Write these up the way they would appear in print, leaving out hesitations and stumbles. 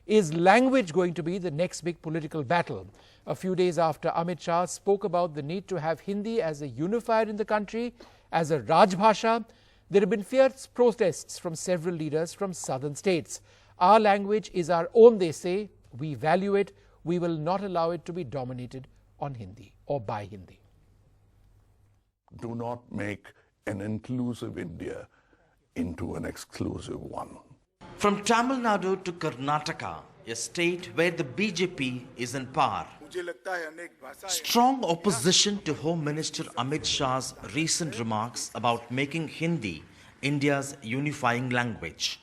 Is language going to be the next big political battle? A few days after Amit Shah spoke about the need to have Hindi as a unifier in the country, as a Rajbhasha, there have been fierce protests from several leaders from southern states. Our language is our own, they say. We value it. We will not allow it to be dominated on Hindi or by Hindi. Do not make an inclusive India into an exclusive one. From Tamil Nadu to Karnataka, a state where the BJP is in power, strong opposition to Home Minister Amit Shah's recent remarks about making Hindi India's unifying language.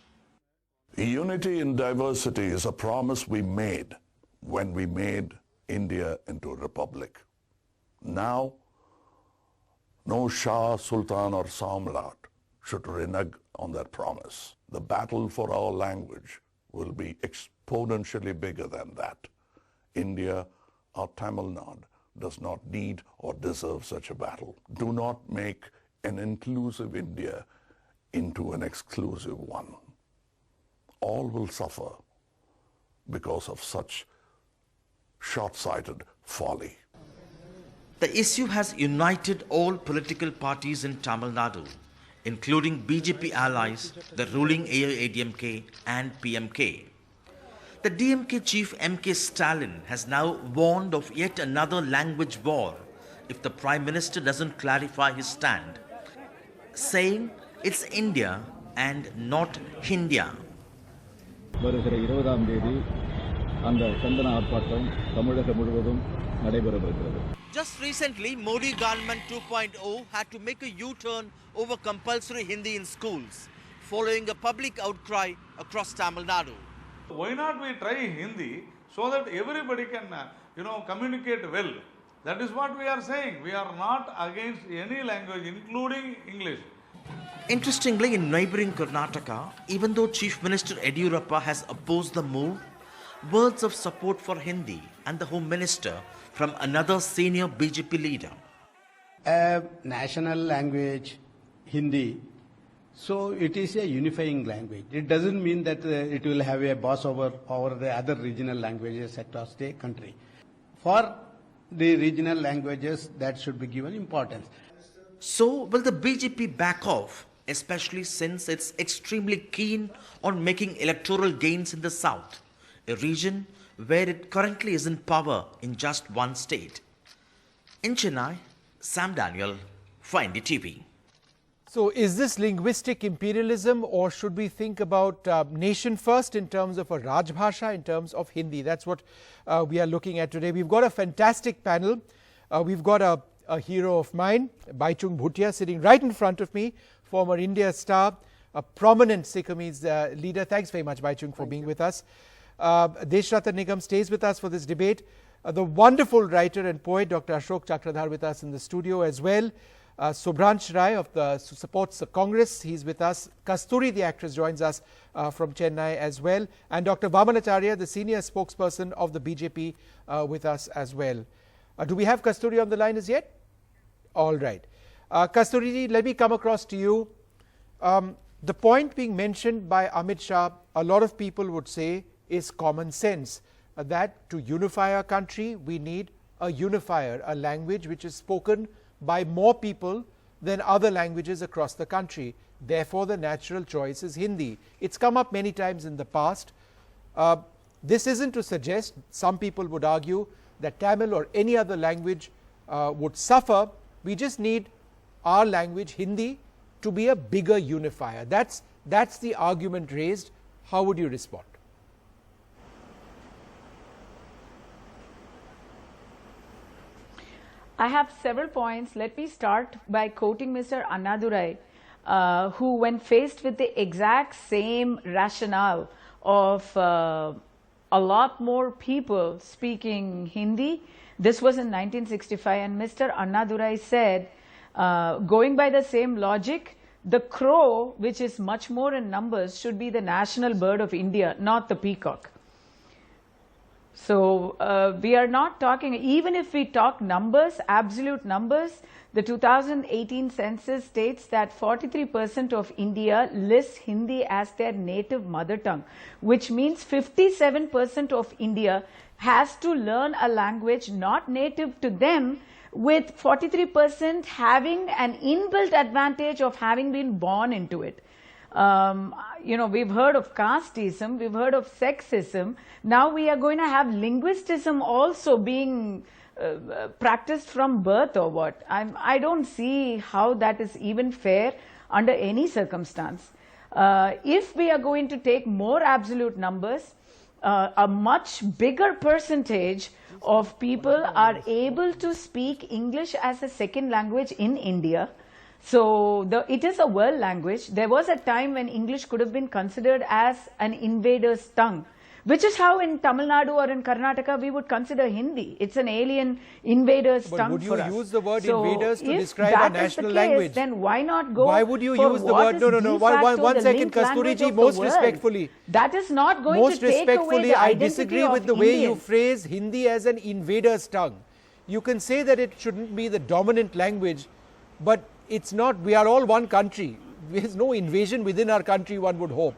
Unity in diversity is a promise we made when we made India into a republic. Now, no Shah, Sultan or Samrat should renege on that promise. The battle for our language will be exponentially bigger than that. India or Tamil Nadu does not need or deserve such a battle. Do not make an inclusive India into an exclusive one. All will suffer because of such short-sighted folly. The issue has united all political parties in Tamil Nadu, including BJP allies, the ruling AIADMK and PMK. The DMK chief MK Stalin has now warned of yet another language war if the Prime Minister doesn't clarify his stand, saying it's India and not Hindia. வருகிற 20ஆம் தேதி அந்த கண்டன ஆர்ப்பாட்டம் தமிழகம் முழுவதும் நடைபெறவிருக்கிறது. Just recently, Modi government 2.0 had to make a U-turn over compulsory Hindi in schools, following a public outcry across Tamil Nadu. Why not we try Hindi so that everybody can, communicate well? That is what we are saying. We are not against any language, including English. Interestingly, in neighbouring Karnataka, even though Chief Minister Yediyurappa has opposed the move, words of support for Hindi and the Home Minister from another senior BJP leader. A national language, Hindi, so it is a unifying language. It doesn't mean that it will have a boss over the other regional languages across the country. For the regional languages, that should be given importance. So, will the BJP back off, especially since it's extremely keen on making electoral gains in the south, a region where it currently is in power in just one state? In Chennai, Sam Daniel for NDTV. So is this linguistic imperialism, or should we think about nation first in terms of a Rajbhasha, in terms of Hindi? That's what we are looking at today. We've got a fantastic panel. We've got a hero of mine, Bhaichung Bhutia, sitting right in front of me, former India star, a prominent Sikkimese leader. Thanks very much, Bhaichung, for being with us. Deshratan Nigam stays with us for this debate. The wonderful writer and poet, Dr. Ashok Chakradhar, with us in the studio as well. Subhransh Rai of the supports the Congress. He's with us. Kasturi, the actress, joins us from Chennai as well. And Dr. Vamanacharya, the senior spokesperson of the BJP, with us as well. Do we have Kasturi on the line as yet? All right. Kasturi, let me come across to you. The point being mentioned by Amit Shah, a lot of people would say, is common sense. That to unify our country, we need a unifier, a language which is spoken by more people than other languages across the country. Therefore, the natural choice is Hindi. It's come up many times in the past. This isn't to suggest, some people would argue, that Tamil or any other language would suffer. We just need our language, Hindi, to be a bigger unifier. That's the argument raised. How would you respond? I have several points. Let me start by quoting Mr. Annadurai, who, when faced with the exact same rationale of a lot more people speaking Hindi, this was in 1965, and Mr. Annadurai said, going by the same logic, the crow, which is much more in numbers, should be the national bird of India, not the peacock. So we are not talking, even if we talk numbers, absolute numbers, the 2018 census states that 43% of India lists Hindi as their native mother tongue, which means 57% of India has to learn a language not native to them, with 43% having an inbuilt advantage of having been born into it. You know, we've heard of casteism, we've heard of sexism. Now we are going to have linguisticism also being practiced from birth, or what? I don't see how that is even fair under any circumstance. If we are going to take more absolute numbers, a much bigger percentage of people are able to speak English as a second language in India. So it is a world language. There was a time when English could have been considered as an invader's tongue, which is how in Tamil Nadu or in Karnataka we would consider Hindi. It's an alien invader's tongue for us. Would you use the word invaders to if describe that our is the national case, language? Then why not go? Why would you for use the what word? is No. de facto One the second, linked language Kasturiji, of the most world? respectfully. That is not going Most to take away respectfully, the I identity disagree of with the way you Indians. phrase Hindi as an invader's tongue. You can say that it shouldn't be the dominant language, but it's not. We are all one country. There's no invasion within our country, one would hope.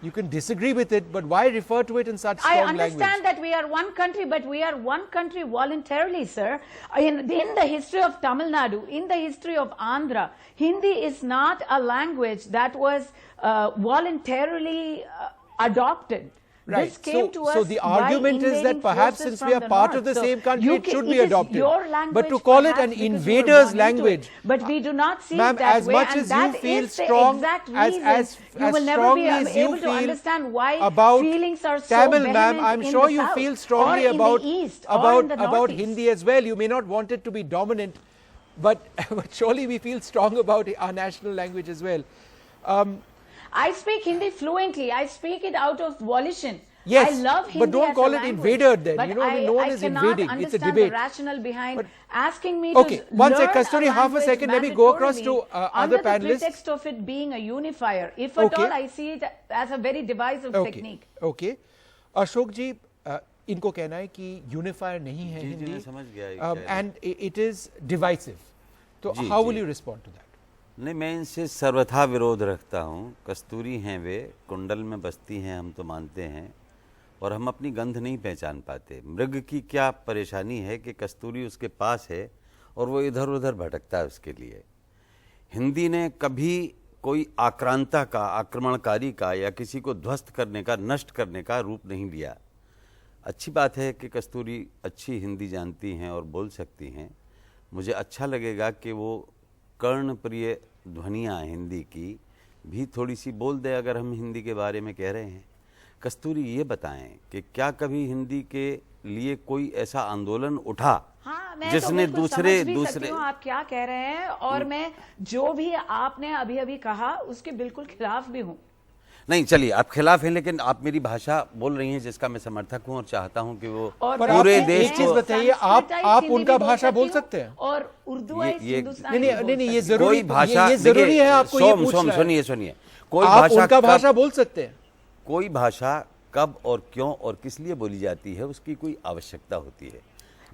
You can disagree with it, but why refer to it in such strong language? I understand that we are one country, but we are one country voluntarily, sir. In the history of Tamil Nadu, in the history of Andhra, Hindi is not a language that was voluntarily adopted. Right. This came to us so the argument is that perhaps since we are part of the same country, it should be adopted. Your language, but to call it an invader's language, but we do not see ma'am, it that as way, much and as you that feel is the strong, exact as reason you will never be strongly as you able to feel understand why about feelings are so Tamil, vehement ma'am, I'm in sure the you south, feel strongly or about in the east, or in the about northeast. Hindi as well. You may not want it to be dominant, but surely we feel strong about our national language as well. I speak Hindi fluently. I speak it out of volition. Yes, I love Hindi but don't as call a it language. invader then. But You know, no one is invading. It's a I cannot understand debate. the rationale behind But asking me okay, to one learn sec, Kasturi, a half a language second. Let me go across to other under panelists. the pretext of it being a unifier. If at Okay. all, I see it as a very divisive technique. Okay. Ashok ji, इनको कहना है कि unifier नहीं है हिंदी, समझ गया and it is divisive. तो how will you respond to that? नहीं, मैं इनसे सर्वथा विरोध रखता हूँ. कस्तूरी हैं वे, कुंडल में बसती हैं, हम तो मानते हैं, और हम अपनी गंध नहीं पहचान पाते. मृग की क्या परेशानी है कि कस्तूरी उसके पास है और वो इधर उधर भटकता है उसके लिए. हिंदी ने कभी कोई आक्रांता का, आक्रमणकारी का या किसी को ध्वस्त करने का, नष्ट करने का रूप नहीं लिया. अच्छी बात है कि कस्तूरी अच्छी हिंदी जानती हैं और बोल सकती हैं. मुझे अच्छा लगेगा कि वो कर्णप्रिय ध्वनियाँ हिंदी की भी थोड़ी सी बोल दे अगर हम हिंदी के बारे में कह रहे हैं. कस्तूरी ये बताएं कि क्या कभी हिंदी के लिए कोई ऐसा आंदोलन उठा जिसने दूसरे आप क्या कह रहे हैं, और मैं जो भी आपने अभी अभी कहा उसके बिल्कुल खिलाफ भी हूँ. नहीं, चलिए आप खिलाफ हैं, लेकिन आप मेरी भाषा बोल रही हैं जिसका मैं समर्थक हूं और चाहता हूं कि वो पूरे देश को. बताइए, आप उनका भाषा बोल सकते हैं और उर्दू नहीं, ये जरूरी भाषा, ये जरूरी है आपको ये पूछना है. सुनिए, कोई भाषा उनका भाषा बोल सकते हैं. कोई भाषा कब और क्यों और किस लिए बोली जाती है उसकी कोई आवश्यकता होती है.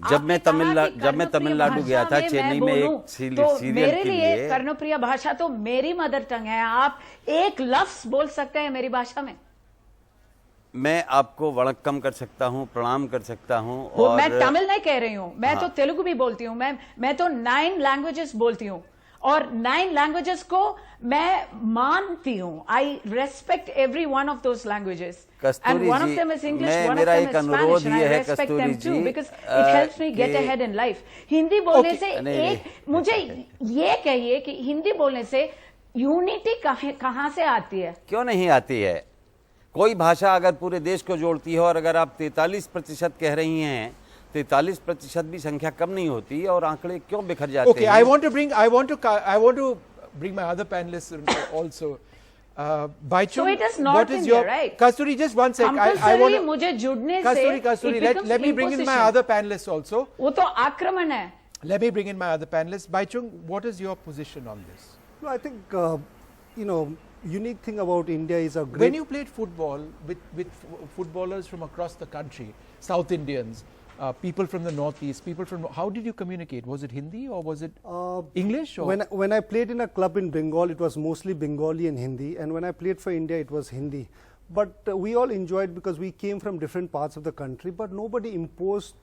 जब मैं तमिलनाडु गया था, चेन्नई में एक सीरियल मेरे के लिए लिए, कर्णप्रिय भाषा तो मेरी मदर टंग है. आप एक लफ्ज बोल सकते हैं मेरी भाषा में. मैं आपको वणक्कम कर सकता हूँ, प्रणाम कर सकता हूँ. और मैं तमिल नहीं कह रही हूँ, मैं तो तेलुगु भी बोलती हूँ. मैं तो 9 लैंग्वेजेस बोलती हूँ, और 9 लैंग्वेजेस को मैं मानती हूँ. I respect every one of those languages, and one of them is English, one of them is Spanish, and I respect them too because it helps me get ahead in life. Hindi बोलने से मुझे ये कहिए कि हिंदी बोलने से unity कहाँ से आती है? क्यों नहीं आती है? कोई भाषा अगर पूरे देश को जोड़ती है, और अगर आप 43% कह रही हैं, 43% भी संख्या कम नहीं होती, और आंकड़े क्यों बिखर जाते हैं? Okay, I want to bring my other panelists also. Bhaichung, so it is North what is India, your right? Kasturi, just one sec. I want मुझे जुड़ने Kasturi, let me bring in my other panelists also. वो तो आक्रमण है. Let me bring in my other panelists. Bhaichung, what is your position on this? No, I think unique thing about India is a great... When you played football with footballers from across the country, South Indians, people from the Northeast, people from... How did you communicate? Was it Hindi or was it English? Or? When I played in a club in Bengal, it was mostly Bengali and Hindi. And when I played for India, it was Hindi. But we all enjoyed because we came from different parts of the country, but nobody imposed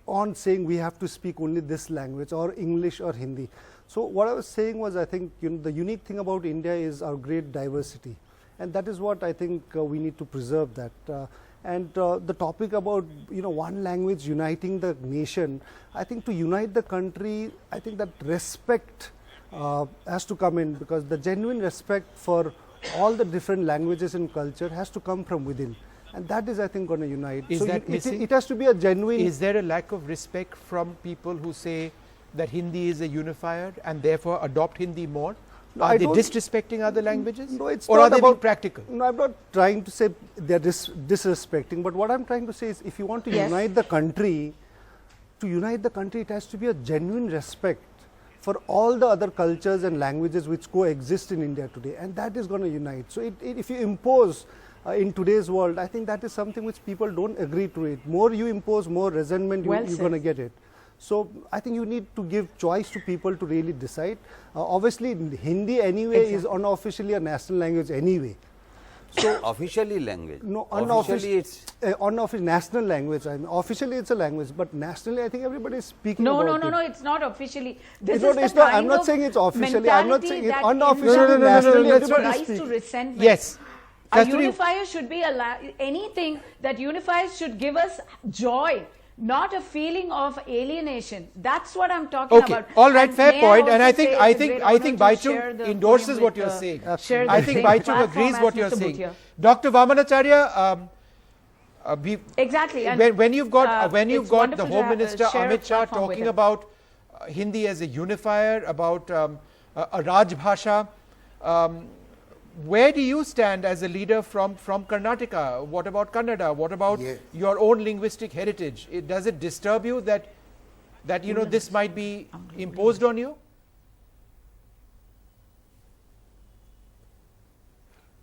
on saying we have to speak only this language or English or Hindi. So what I was saying was, I think the unique thing about India is our great diversity, and that is what I think we need to preserve that. And the topic about one language uniting the nation, I think to unite the country, I think that respect has to come in, because the genuine respect for all the different languages and culture has to come from within. And that is, I think, going to unite. Is that missing? It has to be a genuine... Is there a lack of respect from people who say that Hindi is a unifier and therefore adopt Hindi more? No, are they disrespecting other languages? No, it's or not are they about being practical? No, I'm not trying to say they're disrespecting, but what I'm trying to say is, if you want to unite the country, it has to be a genuine respect for all the other cultures and languages which coexist in India today, and that is going to unite. So if you impose in today's world, I think that is something which people don't agree to it. More you impose, more resentment you're going to get it. So I think you need to give choice to people to really decide. Obviously, Hindi anyway is unofficially a national language anyway. So officially language. No, unofficially it's unofficial national language. I mean, officially it's a language, but nationally I think everybody is speaking about it. No, it's not officially. I'm not saying it's officially. I'm not saying it's unofficially. Nationally, everybody speaks. Yes. A unifier should be anything that unifies should give us joy, not a feeling of alienation. That's what I'm talking about. All right, fair point. And I think Bhaichung endorses what you're saying. I think Bhaichung agrees what you're saying. Dr. Vamanacharya, exactly. When you've got the Home Minister Amit Shah talking about Hindi as a unifier, about a Rajbhasha, where do you stand as a leader from Karnataka? What about Kannada? What about your own linguistic heritage? Does it disturb you that this might be imposed on you?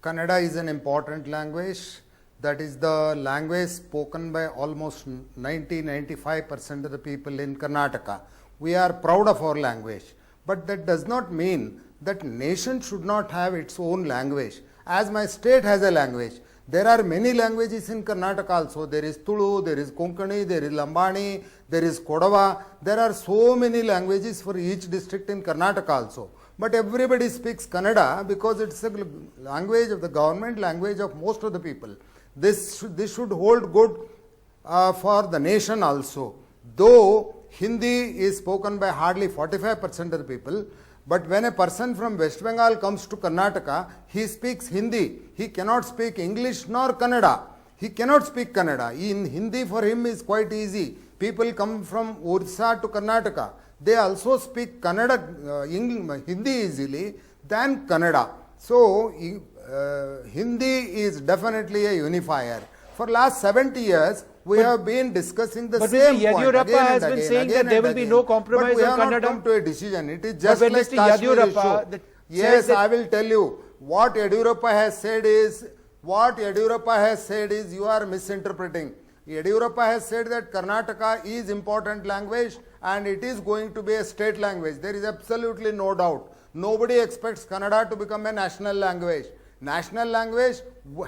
Kannada is an important language. That is the language spoken by almost 90-95% of the people in Karnataka. We are proud of our language, but that does not mean that nation should not have its own language. As my state has a language, there are many languages in Karnataka also. There is Tulu, there is Konkani, there is Lambani, there is Kodava. There are so many languages for each district in Karnataka also. But everybody speaks Kannada because it's a language of the government, language of most of the people. This should hold good for the nation also. Though Hindi is spoken by hardly 45% of the people, but when a person from West Bengal comes to Karnataka, he speaks Hindi. He cannot speak English nor Kannada. He cannot speak Kannada. In Hindi for him is quite easy. People come from Orissa to Karnataka. They also speak Kannada, Hindi easily than Kannada. So, Hindi is definitely a unifier. For last 70 years, we have been discussing the same point. But Mr. Yadurappa has been saying that there will be no compromise on Kannada. But we have not come to a decision. It is just like Kashmir issue. Yes, I will tell you. What Yadurappa has said is, you are misinterpreting. Yadurappa has said that Karnataka is important language and it is going to be a state language. There is absolutely no doubt. Nobody expects Kannada to become a national language. National language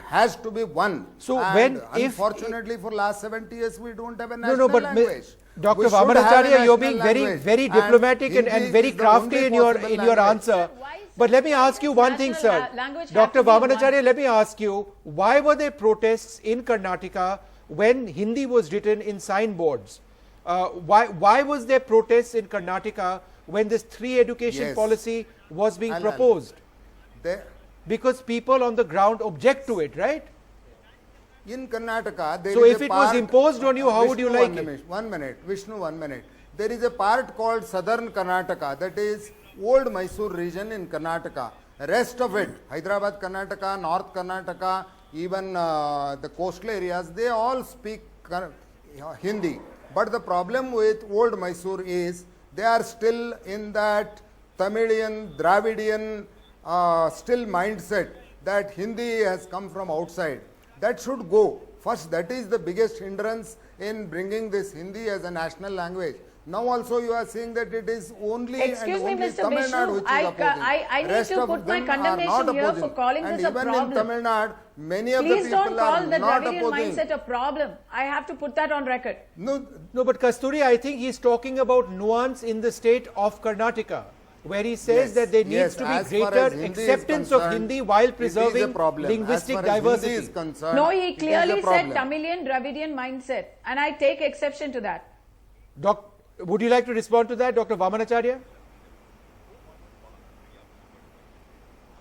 has to be one. So unfortunately for last 70 years we don't have a national language. Dr. Vamanacharya, you're being very diplomatic and very crafty in your answer. But let me ask you one thing, sir. Dr. Vamanacharya, let me ask you, why were there protests in Karnataka when Hindi was written in signboards? Why was there protests in Karnataka when this 3 education policy was being proposed? Because people on the ground object to it, right? In Karnataka, there so is if it was imposed on you, how Vishnu, would you like it? 1 minute, Vishnu, 1 minute. There is a part called Southern Karnataka, that is old Mysore region in Karnataka. Rest of it, Hyderabad Karnataka, North Karnataka, even the coastal areas, they all speak Hindi. But the problem with old Mysore is they are still in that Tamilian, Dravidian still mindset. that Hindi has come from outside. That should go. First, that is the biggest hindrance in bringing this Hindi as a national language. Now also you are saying that it is only Excuse and me, only Mr. Tamil Vishnu, Nadu which is opposing. I need Rest to of put my them are condemnation not here opposing. for calling and this a even problem. in Tamil Nadu, many of the Please people don't call are the not Dravidian opposing. mindset a problem. I have to put that on record. No, but Kasturi, I think he's talking about nuance in the state of Karnataka, where he says Yes, that there needs yes, to be as far greater as Hindi is acceptance of concerned, Hindi while it is a preserving problem. linguistic As far as diversity. Hindi is concerned, No, it he is a clearly said problem. Tamilian Dravidian mindset, and I take exception to that. Would you like to respond to that, Dr. Vamanacharya?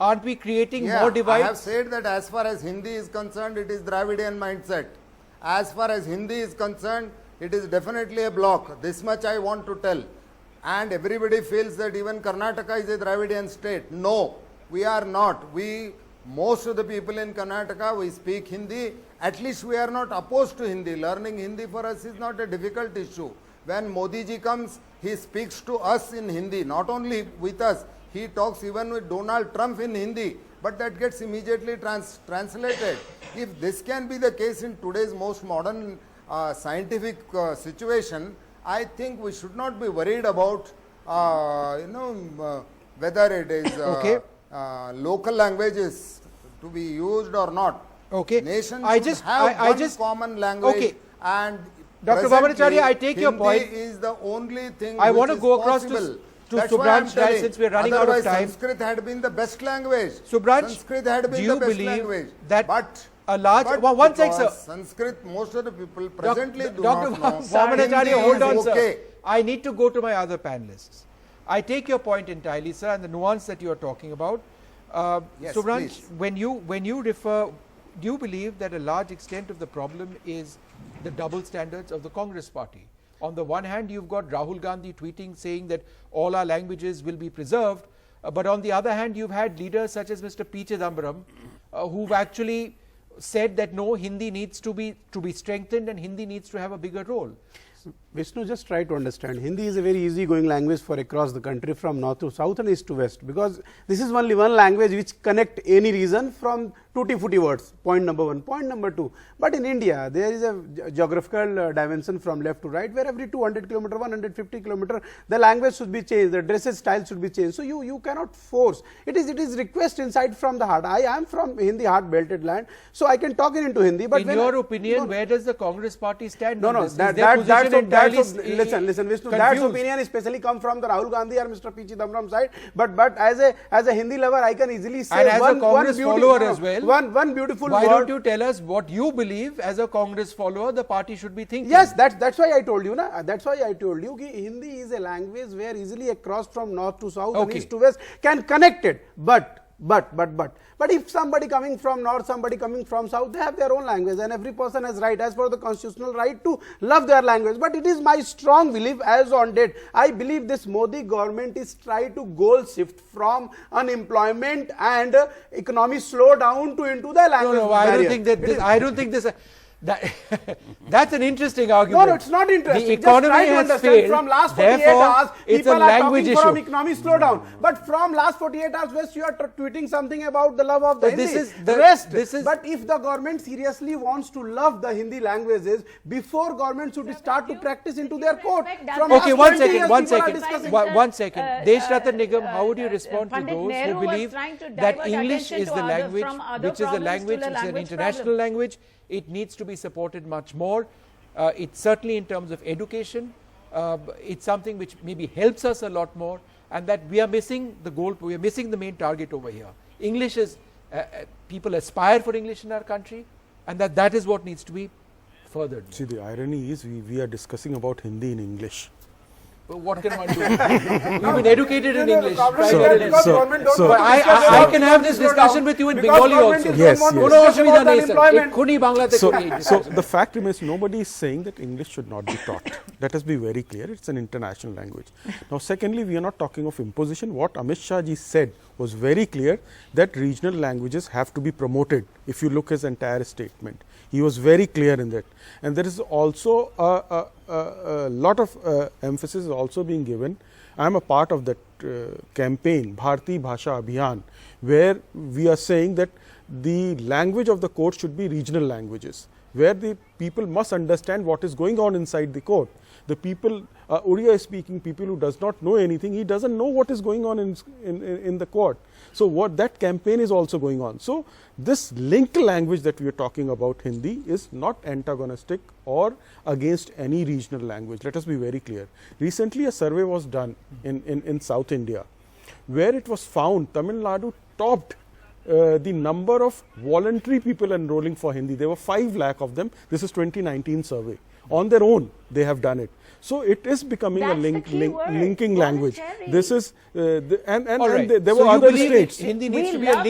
Aren't we creating more divides? I have said that as far as Hindi is concerned, it is Dravidian mindset. As far as Hindi is concerned, it is definitely a block. This much I want to tell. And everybody feels that even Karnataka is a Dravidian state. No, we are not. Most of the people in Karnataka, we speak Hindi. At least we are not opposed to Hindi. Learning Hindi for us is not a difficult issue. When Modi ji comes, he speaks to us in Hindi, not only with us. He talks even with Donald Trump in Hindi, but that gets immediately translated. If this can be the case in today's most modern scientific situation, I think we should not be worried about whether it is local languages to be used or not. Okay. Nations I should just, have I one just, common language. okay. And Dr. presently, Vamanacharya, I take your Hindi point. is the only thing I which want to is go across possible. to That's why I'm Subransh telling. since we are running out of Otherwise, time. Sanskrit had been the best language. Subransh, Sanskrit had been do you the best believe language. that but a large... but one sec, sir. because Sanskrit, most of the people presently do Dr. not know. Vamanacharya, Hindi hold is on, okay. sir. I need to go to my other panelists. I take your point entirely, sir, and the nuance that you are talking about. Yes, Subransh, please. when you refer, do you believe that a large extent of the problem is the double standards of the Congress party? On the one hand, you've got Rahul Gandhi tweeting saying that all our languages will be preserved, but on the other hand, you've had leaders such as Mr. P. Chidambaram, who've actually said that no, Hindi needs to be strengthened and Hindi needs to have a bigger role. Vishnu, just try to understand. Hindi is a very easygoing language for across the country from north to south and east to west, because this is only one language which connect any region from tutti-frutti words, point number one. Point number two, but in India, there is a geographical dimension from left to right, where every 200 km, 150 km, the language should be changed, the dressage style should be changed. So you cannot force. It is request inside from the heart. I am from Hindi heart belted land, so I can talk into Hindi. But in your opinion, where does the Congress party stand on this? Listen, Vishnu, that opinion especially come from the Rahul Gandhi or Mr. P. Chidambaram side. But as a Hindi lover, I can easily say, and as a Congress follower as well, one beautiful why word. don't you tell us what you believe as a Congress follower the party should be thinking? Yes, that's why I told you. That's why I told you that Hindi is a language where easily across from north to south and east to west can connect it. But if somebody coming from north, somebody coming from south, they have their own language, and every person has right as per the constitutional right to love their language. But it is my strong belief, as on date, I believe this Modi government is trying to goal shift from unemployment and economic slowdown to into the language No, barrier. I don't think this. That's an interesting argument. No, it's not interesting. The economy has failed. From last 48 Therefore, hours, it's people a are language talking issue. from economic slowdown. But from last 48 hours, West, you are tweeting something about the love of the But Hindi. But if the government seriously wants to love the Hindi languages, before government should start to practice into their code. Okay, one second. Desh Ratan Nigam, how would you respond to those who believe that English is the language, which is an international language? It needs to be supported much more. It's certainly in terms of education. It's something which maybe helps us a lot more, and that we are missing the goal. We are missing the main target over here. English is, people aspire for English in our country, and that is what needs to be furthered. See, the irony is we are discussing about Hindi in English. Well, what can one do? We've been educated in English. I can have this discussion with you in Bengali also. Yes. So the fact remains, nobody is saying that English should not be taught. Let us be very clear, it's an international language. Now, secondly, we are not talking of imposition. What Amit Shah ji said was very clear, that regional languages have to be promoted. If you look his entire statement, he was very clear in that. And there is also a lot of emphasis is also being given. I am a part of that campaign, Bharati Bhasha Abhiyan, where we are saying that the language of the court should be regional languages, where the people must understand what is going on inside the court. The people, Odia speaking people who does not know anything, he doesn't know what is going on in the court. So what that campaign is also going on. So this link language that we are talking about, Hindi, is not antagonistic or against any regional language. Let us be very clear. Recently a survey was done in South India, where it was found Tamil Nadu topped the number of voluntary people enrolling for Hindi. There were 5 lakh of them. This is 2019 survey. On their own, they have done it. So it is becoming a linking language. This is there were other states. Hindi needs to be a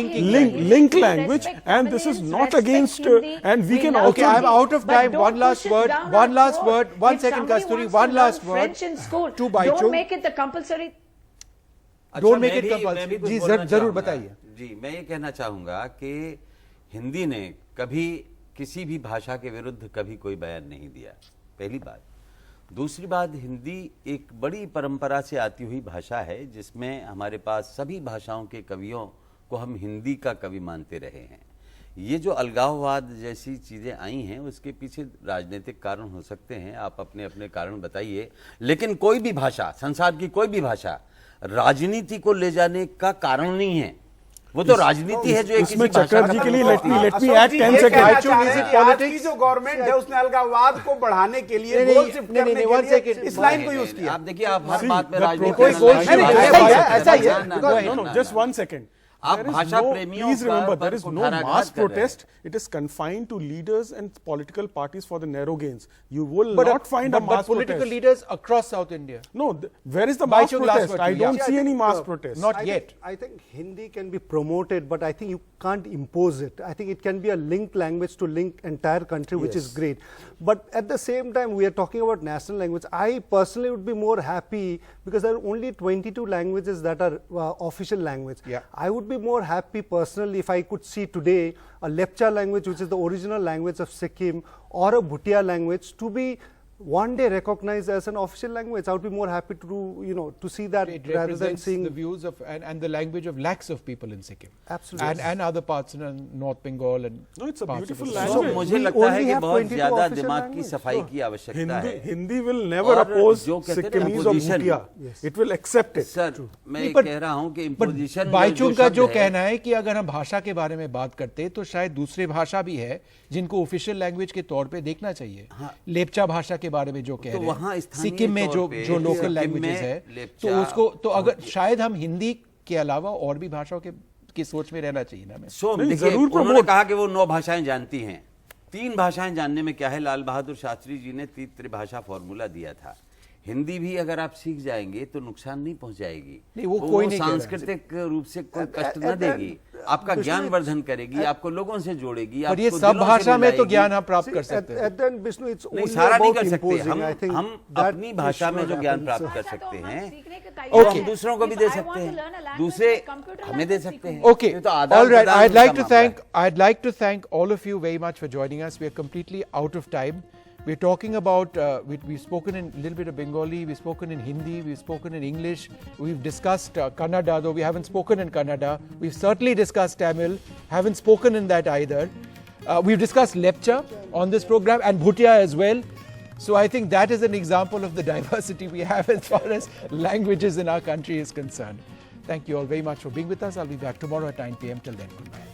link language, and this is not against. And we can also. Okay, I'm out of time. One last word. 1 second, Kasturi. One last word. French in school. To Bhaichung. Don't make it the compulsory. Don't make it compulsory. जी जरूर बताइए. जी, मैं ये कहना चाहूँगा कि हिंदी ने कभी किसी भी भाषा के विरुद्ध कभी कोई बयान नहीं दिया, पहली बात. दूसरी बात, हिंदी एक बड़ी परंपरा से आती हुई भाषा है, जिसमें हमारे पास सभी भाषाओं के कवियों को हम हिंदी का कवि मानते रहे हैं. ये जो अलगाववाद जैसी चीज़ें आई हैं, उसके पीछे राजनीतिक कारण हो सकते हैं, आप अपने अपने कारण बताइए, लेकिन कोई भी भाषा, संसार की कोई भी भाषा राजनीति को ले जाने का कारण नहीं है. वो तो राजनीति है जो एक इसमें चक्रवर्ती के लिए लेट मी ऐड 10 सेकंड. आज की जो गवर्नमेंट है उसने अलगाववाद को बढ़ाने के लिए गोल शिफ्ट करने के लिए इस लाइन को यूज किया. आप देखिए, आप हर बात में राजनीति कोई ऐसा ही है. No, just 1 second. आप भाषा प्रेमियों Please remember, there is no mass protest. It is confined to leaders and political parties for the narrow gains. You will not find a mass political protest. leaders across South India. No, where is the mass Bhaichung, last protest? word, I please. don't see any mass protest. Not yet. I think Hindi can be promoted, but I think you can't impose it. I think it can be a linked language to link entire country, which is great. But at the same time, we are talking about national language. I personally would be more happy because there are only 22 languages that are official language. Yeah. I would be more happy personally if I could see today a Lepcha language, which is the original language of Sikkim, or a Bhutia language to be one day recognized as an official language. I would be more happy to do, to see that It rather than represents seeing the views of and the language of lakhs of people in Sikkim. Absolutely. And other parts in North Bengal and No, it's a parts of beautiful the तो language. मुझे लगता है कि बहुत ज्यादा दिमाग की सफाई की आवश्यकता है. Hindi will never oppose जो कहते हैं ना, Sikkimese or opposition. Bhutia. It will accept it. Sir, मैं ये but- कह रहा हूँ कि पर imposition बाइचुंग का जो शब्द कहना है कि अगर हम भाषा के बारे में बात करते तो शायद दूसरे भाषा भी है जिनको ऑफिशियल लैंग्वेज के तौर पे देखना चाहिए. लेप्चा भाषा के बारे में जो कह रहे वहाँ हैं, स्थानीय सिक्किम में तौर पे जो लोकल सिक्किम लैंग्वेजेस में है, लेप्चा तो उसको तो अगर शायद हम हिंदी के अलावा और भी भाषाओं के की सोच में रहना चाहिए ना. हमें सो नहीं, देखिए, जरूर उन्होंने promote- कहा कि वो 9 भाषाएं जानती हैं. 3 भाषाएं जानने में क्या है. लाल बहादुर शास्त्री जी ने त्रिभाषा फॉर्मूला दिया था. हिंदी भी अगर आप सीख जाएंगे तो नुकसान नहीं पहुंचाएगी. नहीं, वो कोई नहीं कह रहा है. सांस्कृतिक रूप से कोई कष्ट न देगी, आपका ज्ञान वर्धन करेगी, आपको लोगों से जोड़ेगी. पर ये आपको सब दिलों से भाषा में तो मिलाएगी. ज्ञान आप प्राप्त कर सकते हैं. at the end, Vishnu, it's नहीं, only सारा नहीं about कर सकते. imposing. I think हम that अपनी is भाषा में what जो ज्ञान happens. प्राप्त कर सकते हैं Okay. वो हम दूसरों को भी दे सकते हैं, दूसरे हमें दे सकते हैं. Okay, ये तो आदान all right. प्रदान I'd like का to मामला है. thank all of you very much for joining us. We are completely out of time. We're talking about we've spoken in a little bit of Bengali, we've spoken in Hindi, we've spoken in English, we've discussed Kannada, though we haven't spoken in Kannada. We've certainly discussed Tamil, haven't spoken in that either. We've discussed Lepcha on this program and Bhutia as well. So I think that is an example of the diversity we have as far as languages in our country is concerned. Thank you all very much for being with us. I'll be back tomorrow at 9 p.m. Till then, goodbye.